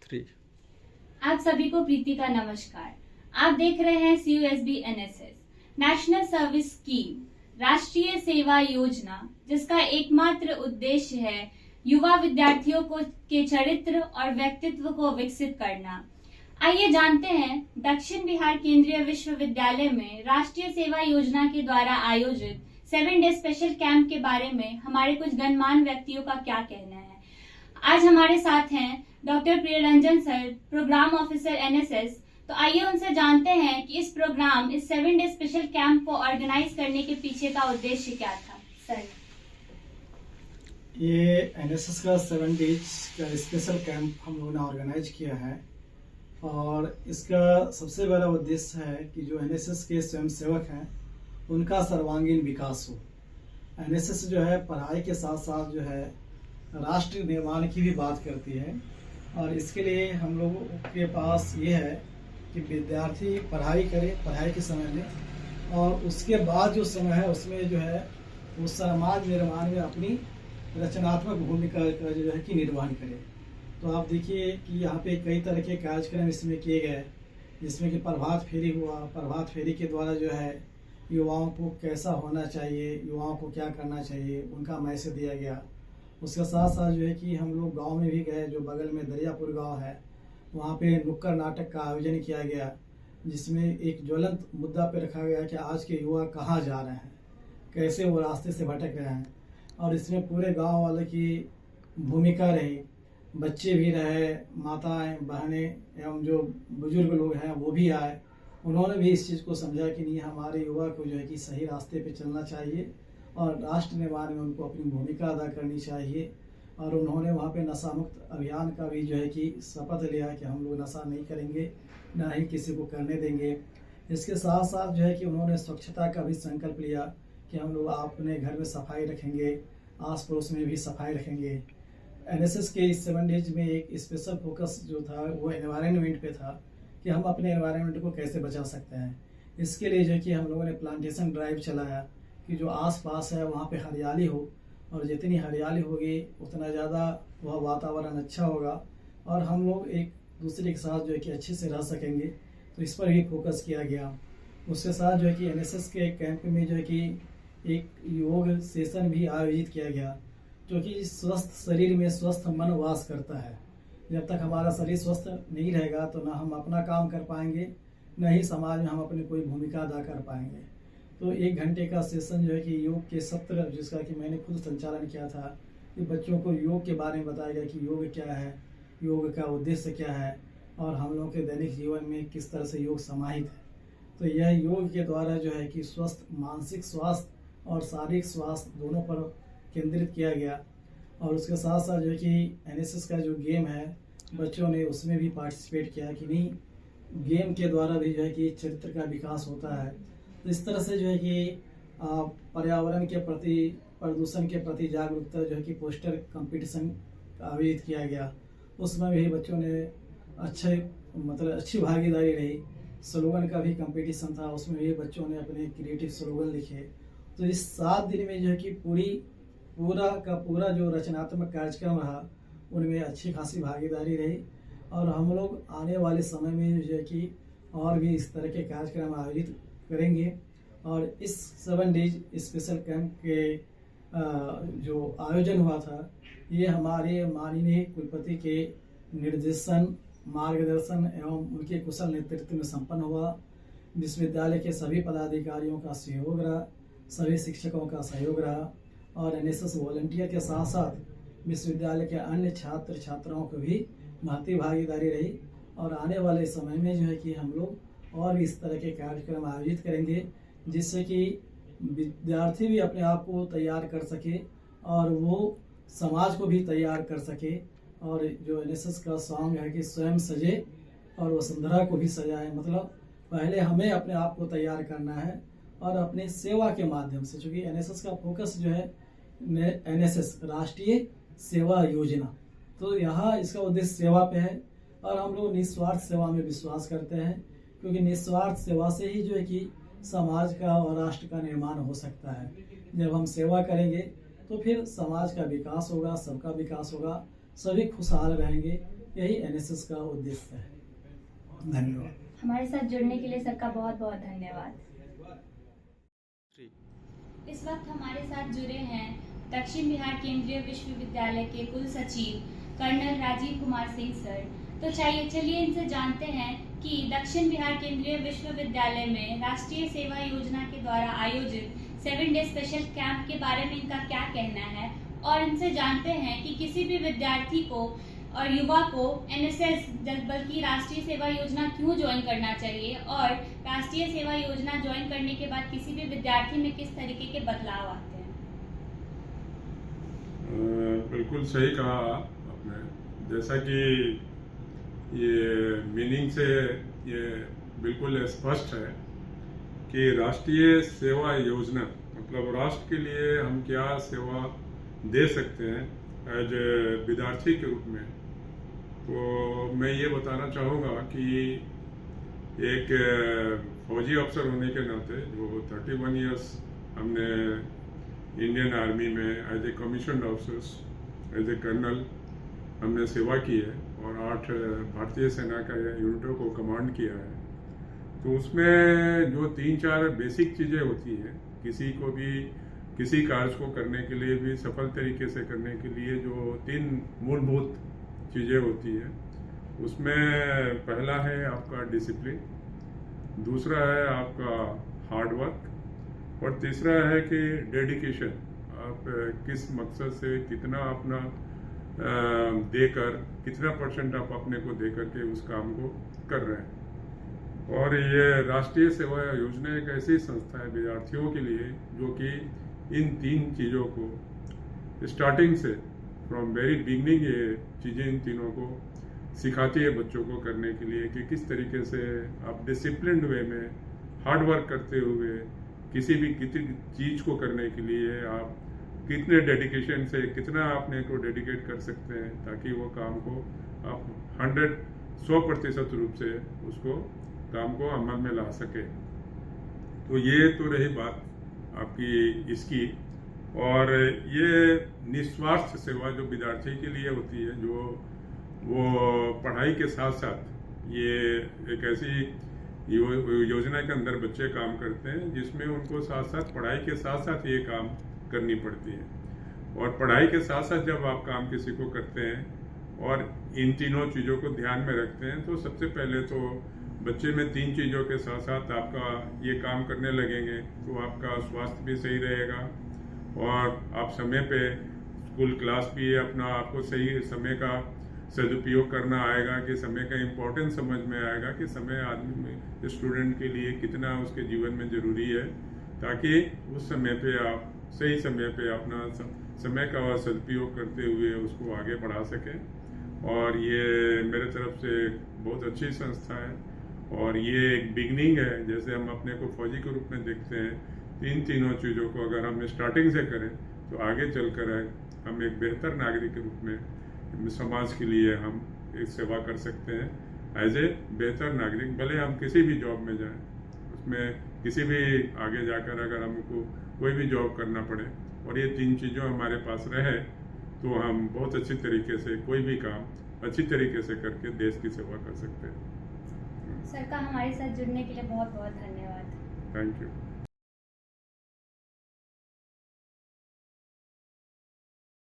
3। आप सभी को प्रीति का नमस्कार। आप देख रहे हैं CUSB NSS national service scheme, राष्ट्रीय सेवा योजना, जिसका एकमात्र उद्देश्य है युवा विद्यार्थियों के चरित्र और व्यक्तित्व को विकसित करना। आइए जानते हैं दक्षिण बिहार केंद्रीय विश्वविद्यालय में राष्ट्रीय सेवा योजना के द्वारा आयोजित 7 डे स्पेशल कैंप के बारे में हमारे कुछ गणमान्य व्यक्तियों का क्या कहना है। आज हमारे साथ हैं doctor Priyaranjan sir, program officer NSS। तो आइए उनसे जानते हैं कि इस 7 डे स्पेशल कैंप को ऑर्गेनाइज करने के पीछे का उद्देश्य क्या था। सर, ये NSS का 7 डेज का स्पेशल कैंप हम लोगों ने ऑर्गेनाइज किया है और इसका सबसे बड़ा उद्देश्य है कि जो NSS के स्वयंसेवक हैं उनका सर्वांगीण विकास हो। NSS जो है पढ़ाई के साथ साथ जो है राष्ट्र निर्माण की भी बात करती है और इसके लिए हम लोगों के पास ये है कि विद्यार्थी पढ़ाई करे पढ़ाई के समय में, और उसके बाद जो समय है उसमें जो है वो समाज निर्माण में अपनी रचनात्मक भूमिका का जो है कि निर्वहन करे। तो आप देखिए कि यहाँ पे कई तरह के कार्यक्रम इसमें किए गए, जिसमें कि प्रभात फेरी हुआ। प्रभात फेरी के द्वारा जो है युवाओं को कैसा होना चाहिए, युवाओं को क्या करना चाहिए, उनका मैसेज दिया गया। उसके साथ साथ जो है कि हम लोग गांव में भी गए, जो बगल में दरियापुर गांव है, वहाँ पे नुक्कड़ नाटक का आयोजन किया गया, जिसमें एक ज्वलंत मुद्दा पे रखा गया कि आज के युवा कहाँ जा रहे हैं, कैसे वो रास्ते से भटक रहे हैं। और इसमें पूरे गांव वालों की भूमिका रही, बच्चे भी रहे, माताएं, बहनें एवं जो बुजुर्ग लोग हैं वो भी आए। उन्होंने भी इस चीज़ को समझा कि नहीं, हमारे युवा को जो है कि सही रास्ते पे चलना चाहिए और राष्ट्र निर्माण में उनको अपनी भूमिका अदा करनी चाहिए। और उन्होंने वहाँ पे नशा मुक्त अभियान का भी जो है कि शपथ लिया कि हम लोग नशा नहीं करेंगे, ना ही किसी को करने देंगे। इसके साथ साथ जो है कि उन्होंने स्वच्छता का भी संकल्प लिया कि हम लोग अपने घर में सफाई रखेंगे, आस पड़ोस में भी सफाई रखेंगे। NSS के इस 7 डेज में एक स्पेशल फोकस जो था वो एनवायरनमेंट पे था कि हम अपने एनवायरनमेंट को कैसे बचा सकते हैं। इसके लिए जो है कि हम लोगों ने प्लांटेशन ड्राइव चलाया कि जो आसपास है वहाँ पे हरियाली हो, और जितनी हरियाली होगी उतना ज़्यादा वह वातावरण अच्छा होगा और हम लोग एक दूसरे के साथ जो है कि अच्छे से रह सकेंगे। तो इस पर भी फोकस किया गया। उसके साथ जो है कि NSS के कैंप में जो है कि एक योग सेशन भी आयोजित किया गया, क्योंकि स्वस्थ शरीर में स्वस्थ मन वास करता है। जब तक हमारा शरीर स्वस्थ नहीं रहेगा तो ना हम अपना काम कर पाएंगे, न ही समाज में हम अपनी कोई भूमिका अदा कर पाएंगे। तो 1 घंटे का सेशन जो है कि योग के सत्र, जिसका कि मैंने खुद संचालन किया था, कि बच्चों को योग के बारे में बताया गया कि योग क्या है, योग का उद्देश्य क्या है और हम लोगों के दैनिक जीवन में किस तरह से योग समाहित है। तो यह योग के द्वारा जो है कि स्वस्थ मानसिक स्वास्थ्य और शारीरिक स्वास्थ्य दोनों पर केंद्रित किया गया। और उसके साथ साथ जो है कि NSS का जो गेम है, बच्चों ने उसमें भी पार्टिसिपेट किया कि नहीं, गेम के द्वारा भी जो है कि चरित्र का विकास होता है। तो इस तरह से जो है कि पर्यावरण के प्रति, प्रदूषण के प्रति जागरूकता जो है कि पोस्टर कंपटीशन आयोजित किया गया। उसमें भी बच्चों ने अच्छी भागीदारी रही। स्लोगन का भी कंपटीशन था, उसमें भी बच्चों ने अपने क्रिएटिव स्लोगन लिखे। तो इस 7 दिन में जो है कि पूरा जो रचनात्मक कार्यक्रम रहा, उनमें अच्छी खासी भागीदारी रही। और हम लोग आने वाले समय में जो है कि और भी इस तरह के कार्यक्रम आयोजित करेंगे। और इस 7 डेज स्पेशल कैंप के जो आयोजन हुआ था, ये हमारे माननीय कुलपति के निर्देशन, मार्गदर्शन एवं उनके कुशल नेतृत्व में संपन्न हुआ। विश्वविद्यालय के सभी पदाधिकारियों का सहयोग रहा, सभी शिक्षकों का सहयोग रहा और NSS वॉलंटियर के साथ साथ विश्वविद्यालय के अन्य छात्र छात्राओं को भी महती भागीदारी रही। और आने वाले समय में जो है कि हम लोग और भी इस तरह के कार्यक्रम आयोजित करेंगे, जिससे कि विद्यार्थी भी अपने आप को तैयार कर सके और वो समाज को भी तैयार कर सके। और जो NSS का सॉन्ग है कि स्वयं सजे और वसुंधरा को भी सजाए, मतलब पहले हमें अपने आप को तैयार करना है और अपने सेवा के माध्यम से, क्योंकि NSS का फोकस जो है NSS राष्ट्रीय सेवा योजना, तो यहाँ इसका उद्देश्य सेवा पे है। और हम लोग निस्वार्थ सेवा में विश्वास करते हैं, क्योंकि निस्वार्थ सेवा से ही जो है कि समाज का और राष्ट्र का निर्माण हो सकता है। जब हम सेवा करेंगे तो फिर समाज का विकास होगा, सबका विकास होगा, सभी खुशहाल रहेंगे। यही एनएसएस का उद्देश्य है। धन्यवाद। हमारे साथ जुड़ने के लिए सर का बहुत बहुत धन्यवाद। इस वक्त हमारे साथ जुड़े हैं दक्षिण बिहार केंद्रीय विश्वविद्यालय के कुल सचिव कर्नल राजीव कुमार सिंह सर। तो चलिए इनसे जानते हैं कि दक्षिण बिहार केंद्रीय विश्वविद्यालय में राष्ट्रीय सेवा योजना के द्वारा आयोजित 7 डे स्पेशल कैंप के बारे में इनका क्या कहना है, और इनसे जानते हैं कि किसी भी विद्यार्थी को और युवा को एनएसएस बल्कि राष्ट्रीय सेवा योजना क्यों ज्वाइन करना चाहिए, और राष्ट्रीय सेवा योजना ज्वाइन करने के बाद किसी भी विद्यार्थी में किस तरीके के बदलाव आते हैं। बिल्कुल सही कहा आपने। जैसा कि ये मीनिंग से ये बिल्कुल स्पष्ट है कि राष्ट्रीय सेवा योजना मतलब राष्ट्र के लिए हम क्या सेवा दे सकते हैं एज ए विद्यार्थी के रूप में। तो मैं ये बताना चाहूँगा कि एक फौजी अफसर होने के नाते जो 31 इयर्स हमने इंडियन आर्मी में as a commission officers as a colonel हमने सेवा की है और 8 भारतीय सेना का यूनिटों को कमांड किया है। तो उसमें जो 3-4 बेसिक चीज़ें होती हैं, किसी को भी किसी कार्य को करने के लिए भी सफल तरीके से करने के लिए जो 3 मूलभूत चीज़ें होती हैं, उसमें पहला है आपका डिसिप्लिन, दूसरा है आपका हार्ड वर्क और तीसरा है कि डेडिकेशन। आप किस मकसद से कितना अपना देकर कितना % आप अपने को देकर के उस काम को कर रहे हैं। और ये राष्ट्रीय सेवा योजना एक ऐसी संस्था है विद्यार्थियों के लिए जो कि इन 3 चीज़ों को स्टार्टिंग से फ्रॉम वेरी बिगनिंग ये चीज़ें इन तीनों को सिखाती है बच्चों को करने के लिए कि किस तरीके से आप डिसिप्लिन्ड वे में हार्ड वर्क करते हुए किसी भी चीज़ को करने के लिए आप कितने डेडिकेशन से कितना अपने को डेडिकेट कर सकते हैं ताकि वो काम को आप 100% रूप से उसको काम को अमल में ला सके। तो ये तो रही बात आपकी इसकी। और ये निस्वार्थ सेवा जो विद्यार्थी के लिए होती है, जो वो पढ़ाई के साथ साथ ये एक ऐसी योजना के अंदर बच्चे काम करते हैं जिसमें उनको साथ साथ पढ़ाई के साथ साथ ये काम करनी पड़ती है। और पढ़ाई के साथ साथ जब आप काम किसी को करते हैं और इन तीनों चीज़ों को ध्यान में रखते हैं तो सबसे पहले तो बच्चे में 3 चीज़ों के साथ साथ आपका ये काम करने लगेंगे तो आपका स्वास्थ्य भी सही रहेगा और आप समय पे स्कूल क्लास भी अपना आपको सही समय का सदुपयोग करना आएगा कि समय का इम्पोर्टेंस समझ में आएगा कि समय आदमी में स्टूडेंट के लिए कितना उसके जीवन में ज़रूरी है, ताकि उस समय पे आप सही समय पे अपना समय का सदुपयोग करते हुए उसको आगे बढ़ा सकें। और ये मेरे तरफ से बहुत अच्छी संस्था है और ये एक बिगनिंग है। जैसे हम अपने को फौजी के रूप में देखते हैं, इन तीनों चीज़ों को अगर हम स्टार्टिंग से करें तो आगे चलकर हम एक बेहतर नागरिक के रूप में समाज के लिए हम एक सेवा कर सकते हैं एज ए बेहतर नागरिक। भले हम किसी भी जॉब में जाएं, उसमें किसी भी आगे जाकर अगर हमको कोई भी जॉब करना पड़े और ये 3 चीज़ों हमारे पास रहे तो हम बहुत अच्छी तरीके से कोई भी काम अच्छी तरीके से करके देश की सेवा कर सकते हैं। सर का हमारे साथ जुड़ने के लिए बहुत बहुत धन्यवाद। Thank you.